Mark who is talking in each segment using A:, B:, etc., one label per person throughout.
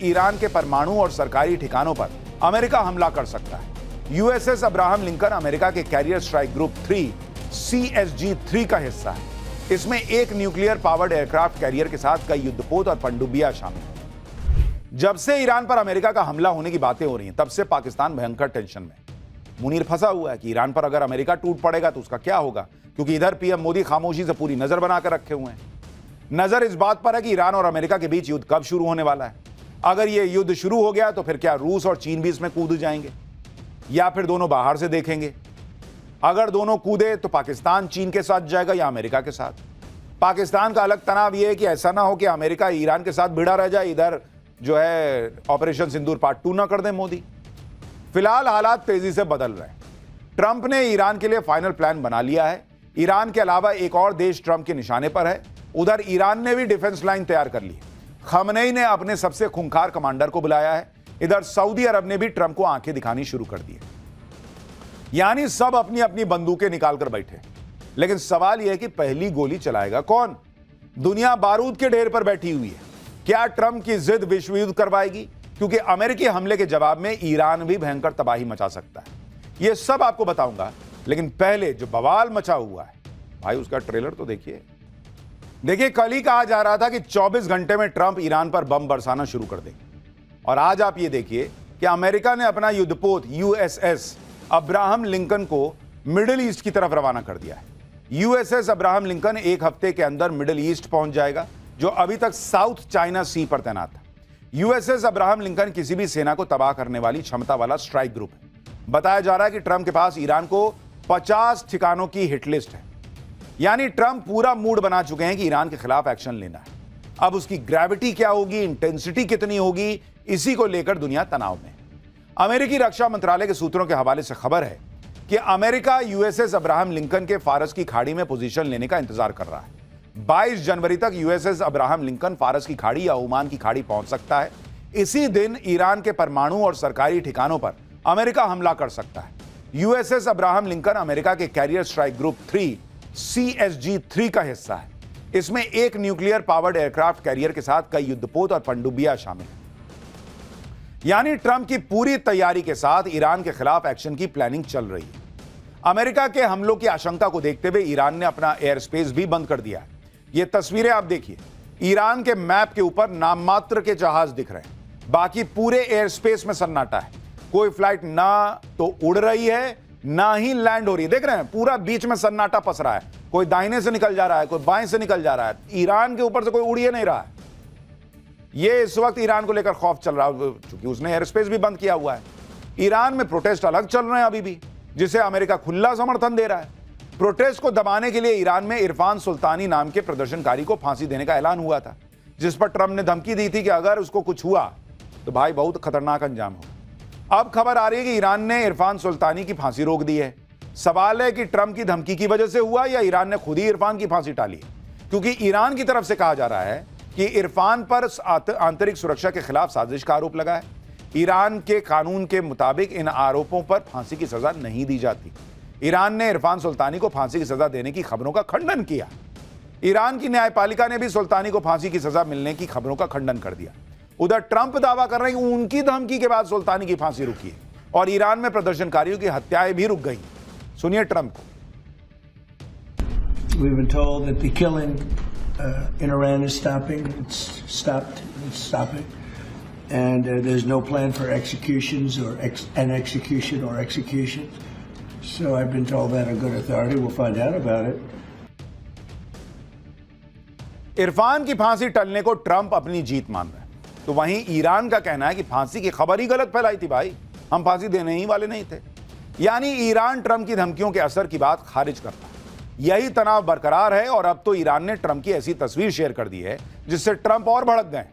A: Iran के परमाणु और सरकारी ठिकानों पर अमेरिका हमला कर सकता है। यूएसएस अब्राहम लिंकन अमेरिका के कैरियर स्ट्राइक ग्रुप 3 CSG-3 का हिस्सा है। इसमें एक न्यूक्लियर पावर्ड एयरक्राफ्ट कैरियर के साथ कई युद्धपोत और पनडुब्बियां शामिल हैं। जब से ईरान पर अमेरिका का हमला होने की बातें हो रही हैं, तब से पाकिस्तान भयंकर टेंशन में। मुनीर फंसा हुआ है कि ईरान पर अगर अमेरिका टूट पड़ेगा तो उसका क्या होगा, क्योंकि इधर पीएम मोदी खामोशी से पूरी नजर बनाकर रखे हुए हैं। नजर इस बात पर है कि ईरान और अमेरिका के बीच युद्ध कब शुरू होने वाला है। अगर यह युद्ध शुरू हो गया तो फिर क्या रूस और चीन भी इसमें कूद जाएंगे, या फिर दोनों बाहर से देखेंगे? अगर दोनों कूदे तो पाकिस्तान चीन के साथ जाएगा या अमेरिका के साथ? पाकिस्तान का अलग तनाव यह है कि ऐसा ना हो कि अमेरिका ईरान के साथ भिड़ा रह जाए, इधर जो है ऑपरेशन सिंदूर पार्ट 2 ना कर दे मोदी। फिलहाल हालात तेजी से बदल रहे हैं। ट्रंप ने ईरान के लिए फाइनल प्लान बना लिया है। ईरान के अलावा एक और देश ट्रंप के निशाने पर है। उधर ईरान ने भी डिफेंस लाइन तैयार कर ली है। खमनेई ने अपने सबसे खूंखार कमांडर को बुलाया है। इधर सऊदी अरब ने भी ट्रंप को आंखें दिखानी शुरू कर दी है। यानी सब अपनी अपनी बंदूकें निकालकर बैठे। लेकिन सवाल यह है कि पहली गोली चलाएगा कौन? दुनिया बारूद के ढेर पर बैठी हुई है। क्या ट्रंप की जिद विश्व युद्ध करवाएगी? क्योंकि अमेरिकी हमले के जवाब में ईरान भी भयंकर तबाही मचा सकता है। यह सब आपको बताऊंगा, लेकिन पहले जो बवाल मचा हुआ है भाई, उसका ट्रेलर तो देखिए। कल ही कहा जा रहा था कि 24 घंटे में ट्रंप ईरान पर बम बरसाना शुरू कर देंगे, और आज आप ये देखिए कि अमेरिका ने अपना युद्धपोत यूएसएस अब्राहम लिंकन को मिडिल ईस्ट की तरफ रवाना कर दिया है। यूएसएस अब्राहम लिंकन एक हफ्ते के अंदर मिडिल ईस्ट पहुंच जाएगा, जो अभी तक साउथ चाइना सी पर तैनात था। यूएसएस अब्राहम लिंकन किसी भी सेना को तबाह करने वाली क्षमता वाला स्ट्राइक ग्रुप है। बताया जा रहा है कि ट्रंप के पास ईरान को 50 ठिकानों की हिट लिस्ट है। यानी ट्रंप पूरा मूड बना चुके हैं कि ईरान के खिलाफ एक्शन लेना है। अब उसकी ग्रेविटी क्या होगी, इंटेंसिटी कितनी होगी, इसी को लेकर दुनिया तनाव में। अमेरिकी रक्षा मंत्रालय के सूत्रों के हवाले से खबर है कि अमेरिका यूएसएस अब्राहम लिंकन के फारस की खाड़ी में पोजीशन लेने का इंतजार कर रहा है। 22 जनवरी तक यूएसएस अब्राहम लिंकन फारस की खाड़ी या ओमान की खाड़ी पहुंच सकता है। इसी दिन ईरान के परमाणु और सरकारी ठिकानों पर अमेरिका हमला कर सकता है। यूएसएस अब्राहम लिंकन अमेरिका के कैरियर स्ट्राइक ग्रुप 3 CSG-3 का हिस्सा है। इसमें एक न्यूक्लियर पावर्ड एयरक्राफ्ट कैरियर के साथ कई युद्धपोत और पनडुब्बियां शामिल हैं। यानी ट्रंप की पूरी तैयारी के साथ ईरान के खिलाफ एक्शन की प्लानिंग चल रही है। अमेरिका के हमलों की आशंका को देखते हुए ईरान ने अपना एयर स्पेस भी बंद कर दिया है। ये तस्वीरें आप देखिए। ईरान के मैप के ऊपर नाम मात्र के जहाज दिख रहे हैं, बाकी पूरे एयर स्पेस में सन्नाटा है। कोई फ्लाइट ना तो उड़ रही है, ना ही लैंड हो रही है। देख रहे हैं, पूरा बीच में सन्नाटा पस रहा है। कोई दाहिने से निकल जा रहा है, कोई बाएं से निकल जा रहा है। ईरान के ऊपर से कोई उड़ ही नहीं रहा है। ये इस वक्त ईरान को लेकर खौफ चल रहा है, क्योंकि उसने एयर स्पेस भी बंद किया हुआ है। ईरान में प्रोटेस्ट अलग चल रहे हैं अभी भी, जिसे अमेरिका खुला समर्थन दे रहा है। प्रोटेस्ट को दबाने के लिए ईरान में इरफान सुल्तानी नाम के प्रदर्शनकारी को फांसी देने का ऐलान हुआ था, जिस पर ट्रंप ने धमकी दी थी कि अगर उसको कुछ हुआ तो भाई बहुत खतरनाक अंजाम होगा। अब खबर आ रही है कि ईरान ने इरफान सुल्तानी की फांसी रोक दी है। सवाल है कि ट्रंप की धमकी की वजह से हुआ या ईरान ने खुद ही इरफान की फांसी टाली, क्योंकि ईरान की तरफ से कहा जा रहा है कि इरफान पर आंतरिक सुरक्षा के खिलाफ साजिश का आरोप लगा है। ईरान के कानून के मुताबिक इन आरोपों पर फांसी की सजा नहीं दी जाती। ईरान ने इरफान सुल्तानी को फांसी की सजा देने की खबरों का खंडन किया। ईरान की न्यायपालिका ने भी सुल्तानी को फांसी की सजा मिलने की खबरों का खंडन कर दिया। उधर ट्रंप दावा कर रहे हैं कि उनकी धमकी के बाद सुल्तानी की फांसी रुकी है और ईरान में प्रदर्शनकारियों की हत्याएं भी रुक गई। सुनिए ट्रंप को।
B: We've been told that the killing in Iran is stopping. It's stopped. It's stopping. And there's no plan for executions or an execution or execution. So I've been told that on good authority. We'll find out about it.
A: Irfan की फांसी टलने को Trump अपनी जीत मान रहे हैं, तो वहीं Iran का कहना है कि फांसी की खबर ही गलत फैलाई थी भाई, हम फांसी देने ही वाले नहीं थे। यानी ईरान ट्रंप की धमकियों के असर की बात खारिज करता है। यही तनाव बरकरार है और अब तो ईरान ने ट्रंप की ऐसी तस्वीर शेयर कर दी है जिससे ट्रंप और भड़क गए।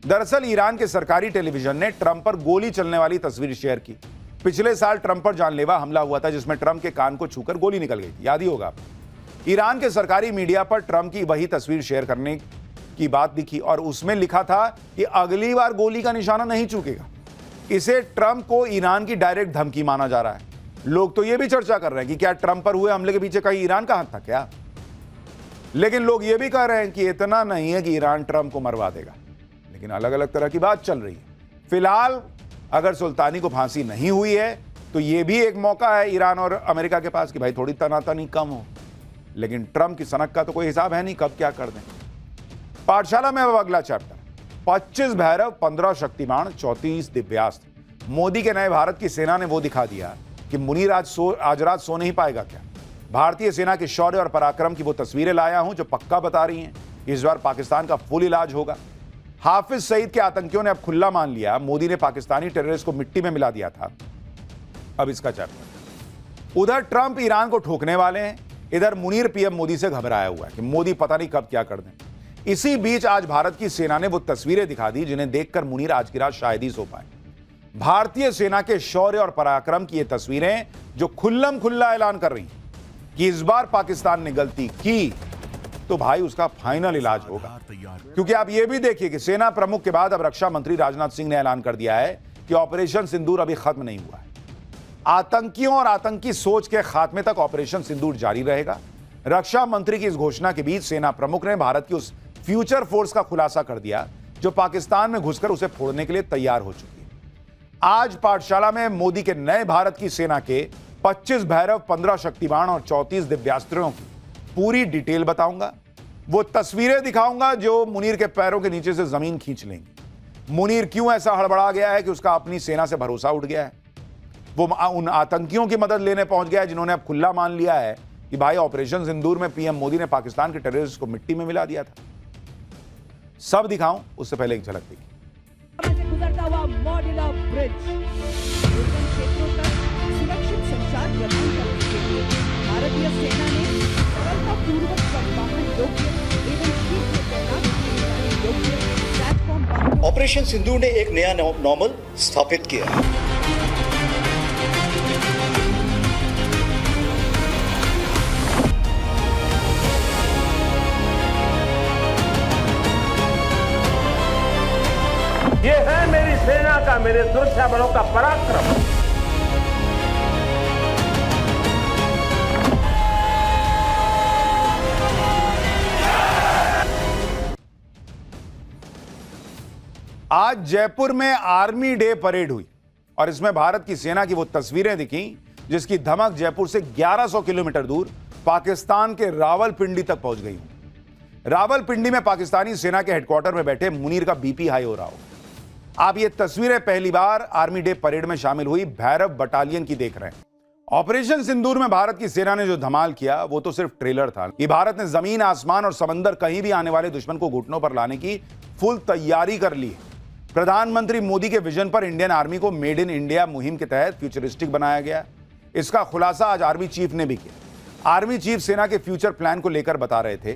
A: दरअसल ईरान के सरकारी टेलीविजन ने ट्रंप पर गोली चलने वाली तस्वीर शेयर की। पिछले साल ट्रंप पर जानलेवा हमला हुआ था, जिसमें ट्रंप के कान को छूकर गोली निकल गई थी, याद ही होगा आपको। ईरान के सरकारी मीडिया पर ट्रंप की वही तस्वीर शेयर करने की बात दिखी और उसमें लिखा था कि अगली बार गोली का निशाना नहीं चूकेगा। इसे ट्रंप को ईरान की डायरेक्ट धमकी माना जा रहा है। लोग तो यह भी चर्चा कर रहे हैं कि क्या ट्रंप पर हुए हमले के पीछे कहीं ईरान का हाथ था क्या। लेकिन लोग यह भी कह रहे हैं कि इतना नहीं है कि ईरान ट्रंप को मरवा देगा। लेकिन अलग अलग तरह की बात चल रही है। फिलहाल अगर सुल्तानी को फांसी नहीं हुई है तो यह भी एक मौका है ईरान और अमेरिका के पास कि भाई थोड़ी तनातनी कम हो। लेकिन ट्रंप की सनक का तो कोई हिसाब है नहीं, कब क्या कर दें। पाठशाला में अब अगला चैप्टर, 25 भैरव, 15 शक्तिमान, 34 दिव्यास्त्र। मोदी के नए भारत की सेना ने वो दिखा दिया कि मुनीर आज रात सो नहीं पाएगा क्या। भारतीय सेना के शौर्य और पराक्रम की वो तस्वीरें लाया हूं जो पक्का बता रही हैं इस बार पाकिस्तान का फुल इलाज होगा। हाफिज सईद के आतंकियों ने अब खुला मान लिया मोदी ने पाकिस्तानी टेररिस्ट को मिट्टी में मिला दिया था। अब इसका चैप्टर, उधर ट्रंप ईरान को ठोकने वाले हैं, इधर मुनीर पीएम मोदी से घबराया हुआ है कि मोदी पता नहीं कब क्या कर दें। इसी बीच आज भारत की सेना ने वो तस्वीरें दिखा दी जिन्हें देखकर मुनीर आज की रात शायद ही सो पाए। भारतीय सेना के शौर्य और पराक्रम की ये तस्वीरें जो खुल्लम खुल्ला ऐलान कर रही हैं कि इस बार पाकिस्तान ने गलती की तो भाई उसका फाइनल इलाज होगा। क्योंकि आप ये भी देखिए कि सेना प्रमुख के बाद अब रक्षा मंत्री राजनाथ सिंह ने ऐलान कर दिया है कि ऑपरेशन सिंदूर अभी खत्म नहीं हुआ है। आतंकियों और आतंकी सोच के खात्मे तक ऑपरेशन सिंदूर जारी रहेगा। रक्षा मंत्री की इस घोषणा के बीच सेना प्रमुख ने भारत की उस फ्यूचर फोर्स का खुलासा कर दिया जो पाकिस्तान में घुसकर उसे फोड़ने के लिए तैयार हो चुकी है। आज पाठशाला में मोदी के नए भारत की सेना के 25 भैरव, 15 शक्तिमान और 34 दिव्यास्त्रों की पूरी डिटेल बताऊंगा। वो तस्वीरें दिखाऊंगा जो मुनीर के पैरों के नीचे से जमीन खींच लेंगी। मुनीर क्यों ऐसा हड़बड़ा गया है कि उसका अपनी सेना से भरोसा उठ गया है। वो उन आतंकियों की मदद लेने पहुंच गया है जिन्होंने अब खुला मान लिया है कि भाई ऑपरेशन सिंदूर में पीएम मोदी ने पाकिस्तान के टेररिस्ट को मिट्टी में मिला दिया था। सब दिखाऊं उससे पहले एक झलक देखिए।
C: गुजरता हुआ मॉड्यूलर ब्रिज दुर्गम क्षेत्रों तक सुरक्षित संचार प्रदान करने के लिए भारतीय सेना ने सरलतापूर्वक परिवहन योग्य एवं शीघ्र तैनात किए जाने योग्य प्लेटफॉर्म
D: ऑपरेशन सिंदूर ने एक नया नॉर्मल स्थापित किया।
E: ये है मेरी सेना का, मेरे सुरक्षा बलों का पराक्रम।
A: आज जयपुर में आर्मी डे परेड हुई और इसमें भारत की सेना की वो तस्वीरें दिखी जिसकी धमक जयपुर से 1100 किलोमीटर दूर पाकिस्तान के रावलपिंडी तक पहुंच गई। रावलपिंडी में पाकिस्तानी सेना के हेडक्वार्टर में बैठे मुनीर का बीपी हाई हो रहा हो। आप ये तस्वीरें पहली बार आर्मी डे परेड में शामिल हुई भैरव बटालियन की देख रहे हैं। ऑपरेशन सिंदूर में भारत की सेना ने जो धमाल किया वो तो सिर्फ ट्रेलर था। ये भारत ने जमीन, आसमान और समंदर कहीं भी आने वाले दुश्मन को घुटनों पर लाने की फुल तैयारी कर ली है। प्रधानमंत्री मोदी के विजन पर इंडियन आर्मी को मेड इन इंडिया मुहिम के तहत फ्यूचरिस्टिक बनाया गया। इसका खुलासा आज आर्मी चीफ ने भी किया। आर्मी चीफ सेना के फ्यूचर प्लान को लेकर बता रहे थे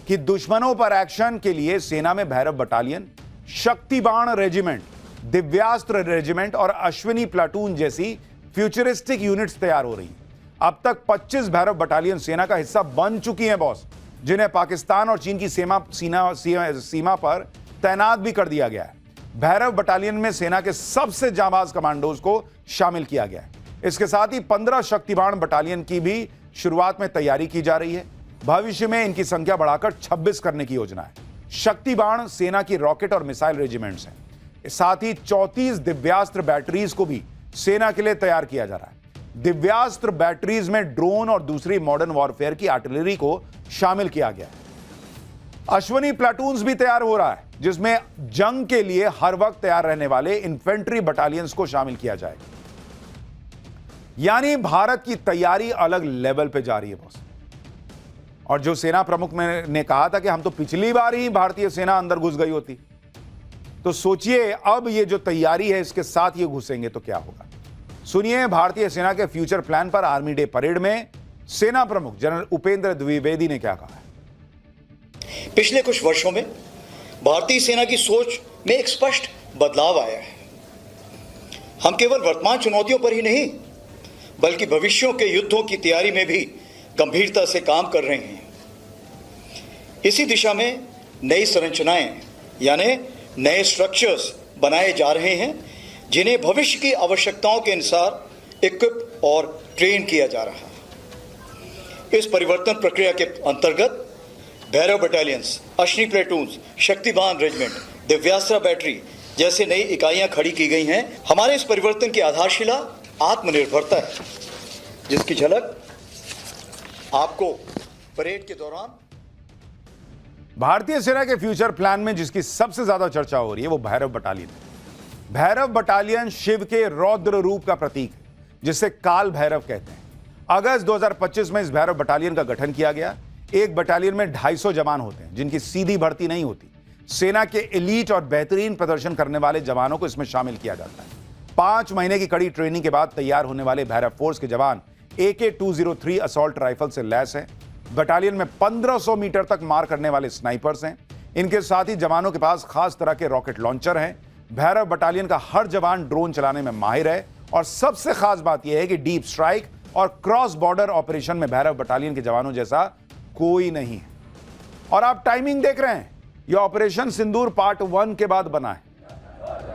A: कि दुश्मनों पर एक्शन के लिए सेना में Bhairav battalion, Shaktibaan regiment, Divyastra regiment और अश्विनी प्लाटून जैसी फ्यूचरिस्टिक यूनिट्स तैयार हो रही हैं। अब तक 25 भैरव बटालियन सेना का हिस्सा बन चुकी हैं बॉस, जिन्हें पाकिस्तान और चीन की सीमा पर तैनात भी कर दिया गया है। भैरव बटालियन में सेना के सबसे जांबाज कमांडोज को शामिल किया गया है। इसके साथ ही 15 शक्तिबाण बटालियन की भी शुरुआत में तैयारी की जा रही है। भविष्य में इनकी संख्या बढ़ाकर 26 करने की योजना है। शक्तिबाण सेना की रॉकेट और मिसाइल रेजिमेंट्स हैं। साथ ही 34 दिव्यास्त्र बैटरीज को भी सेना के लिए तैयार किया जा रहा है। दिव्यास्त्र बैटरीज में ड्रोन और दूसरी मॉडर्न वॉरफेयर की आर्टिलरी को शामिल किया गया है। अश्विनी प्लाटून्स भी तैयार हो रहा है जिसमें जंग के लिए हर वक्त तैयार रहने वाले इन्फेंट्री बटालियंस को शामिल किया जाएगा। यानी भारत की तैयारी अलग लेवल पे जा रही है बॉस। और जो सेना प्रमुख ने कहा था कि हम तो पिछली बार ही भारतीय सेना अंदर घुस गई होती, तो सोचिए अब ये जो तैयारी है इसके साथ ये घुसेंगे तो क्या होगा। सुनिए भारतीय सेना के फ्यूचर प्लान पर आर्मी डे परेड में सेना प्रमुख जनरल उपेंद्र द्विवेदी ने क्या कहा है।
D: पिछले कुछ वर्षों में भारतीय सेना की सोच में एक स्पष्ट बदलाव आया है। हम केवल वर्तमान चुनौतियों पर ही नहीं बल्कि भविष्यों के युद्धों की तैयारी में भी गंभीरता से काम कर रहे हैं। इसी दिशा में नई संरचनाएं यानी नए स्ट्रक्चर्स बनाए जा रहे हैं जिन्हें भविष्य की आवश्यकताओं के अनुसार इक्विप और ट्रेन किया जा रहा है। इस परिवर्तन प्रक्रिया के अंतर्गत Bhairav battalions, Ashwini platoons, Shaktibaan regiment, Divyastra battery, जैसे नई इकाइयां खड़ी की गई हैं, हमारे इस परिवर्तन की आधारशिला आत्मनिर्भरता है, जिसकी झलक आपको परेड के दौरान
A: भारतीय सेना के फ्यूचर प्लान में जिसकी सबसे ज्यादा चर्चा हो रही है वो भैरव बटालियन है। भैरव बटालियन शिव के रौद्र रूप का प्रतीक है, जिसे काल भैरव कहते हैं। अगस्त 2025 में इस भैरव बटालियन का गठन किया गया। एक बटालियन में 250 जवान होते हैं, जिनकी सीधी भर्ती नहीं होती। सेना के एलीट और बेहतरीन प्रदर्शन करने वाले जवानों को इसमें शामिल किया जाता है। 5 महीने की कड़ी ट्रेनिंग के बाद तैयार होने वाले भैरव फोर्स के जवान AK-203 असॉल्ट राइफल से लैस हैं। बटालियन में 1500 मीटर तक मार करने वाले स्नाइपर्स हैं। इनके साथ ही जवानों के पास खास तरह के रॉकेट लॉन्चर हैं। भैरव बटालियन का हर जवान ड्रोन चलाने में माहिर है और सबसे खास बात यह है कि डीप स्ट्राइक और क्रॉस बॉर्डर ऑपरेशन में भैरव बटालियन के जवानों जैसा कोई नहीं है। और आप टाइमिंग देख रहे हैं, यह ऑपरेशन सिंदूर पार्ट 1 के बाद बना है।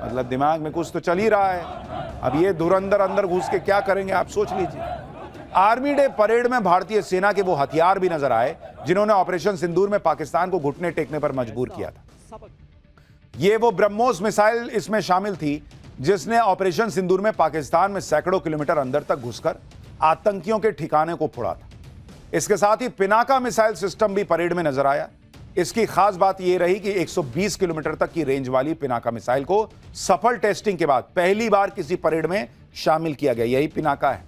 A: मतलब दिमाग में कुछ तो चल ही रहा है। अब ये धुरंधर अंदर घुस के क्या करेंगे आप सोच लीजिए। आर्मी डे परेड में भारतीय सेना के वो हथियार भी नजर आए जिन्होंने ऑपरेशन सिंदूर में पाकिस्तान को घुटने टेकने पर मजबूर किया था। ये वो ब्रह्मोस मिसाइल इसमें शामिल थी जिसने ऑपरेशन सिंदूर में पाकिस्तान में सैकड़ों किलोमीटर अंदर तक घुसकर आतंकियों के ठिकाने को फोड़ा था। इसके साथ ही पिनाका मिसाइल सिस्टम भी परेड में नजर आया। इसकी खास बात यह रही कि 120 किलोमीटर तक की रेंज वाली पिनाका मिसाइल को सफल टेस्टिंग के बाद पहली बार किसी परेड में शामिल किया गया। यही पिनाका है।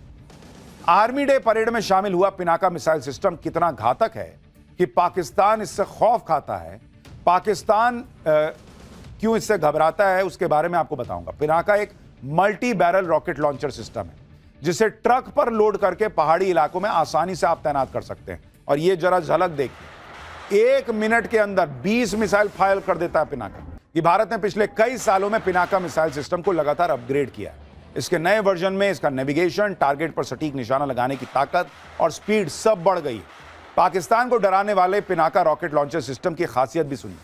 A: आर्मी डे परेड में शामिल हुआ पिनाका मिसाइल सिस्टम कितना घातक है कि पाकिस्तान इससे खौफ खाता है। पाकिस्तान क्यों इससे घबराता है उसके बारे में आपको बताऊंगा। पिनाका एक multi barrel rocket launcher system है जिसे ट्रक पर लोड करके पहाड़ी इलाकों में आसानी से आप तैनात कर सकते हैं। और यह जरा झलक देखिए, 1 मिनट के अंदर 20 मिसाइल फायर कर देता है पिनाका। ये भारत ने पिछले कई सालों में पिनाका मिसाइल सिस्टम को लगातार अपग्रेड किया है। इसके नए वर्जन में इसका नेविगेशन, टारगेट पर सटीक निशाना लगाने की ताकत और स्पीड सब बढ़ गई है। पाकिस्तान को डराने वाले पिनाका रॉकेट लॉन्चर सिस्टम की खासियत भी सुनिए।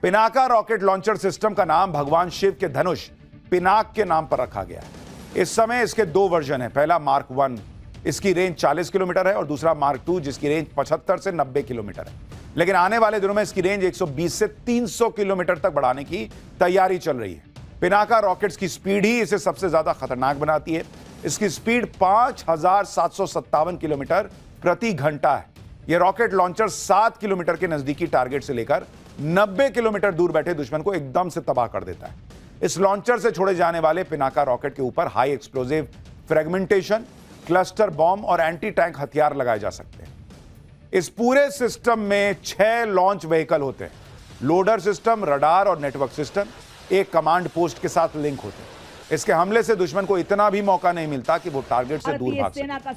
A: पिनाका रॉकेट लॉन्चर सिस्टम का नाम भगवान शिव के धनुष पिनाक के नाम पर रखा गया है। इस समय इसके 2 वर्जन है। पहला मार्क 1, इसकी रेंज 40 किलोमीटर है, और दूसरा मार्क 2 जिसकी रेंज 75 से 90 किलोमीटर है। लेकिन आने वाले दिनों में इसकी रेंज 120 से 300 किलोमीटर तक बढ़ाने की तैयारी चल रही है। पिनाका रॉकेट्स की स्पीड ही इसे सबसे ज्यादा खतरनाक बनाती है। इसकी स्पीड 5757 किलोमीटर प्रति घंटा है। यह रॉकेट लॉन्चर 7 किलोमीटर के नजदीकी टारगेट से लेकर 90 किलोमीटर दूर बैठे दुश्मन को एकदम से तबाह कर देता है। इस लॉन्चर से छोड़े जाने वाले पिनाका रॉकेट के ऊपर high explosive fragmentation, cluster bomb और एंटी टैंक हथियार लगाए जा सकते हैं। इस पूरे सिस्टम में 6 लॉन्च व्हीकल होते हैं। लोडर सिस्टम, रडार और नेटवर्क सिस्टम एक कमांड पोस्ट के साथ लिंक होते हैं। इसके हमले से दुश्मन को इतना भी मौका नहीं मिलता कि वो टारगेट से दूर भाग सके।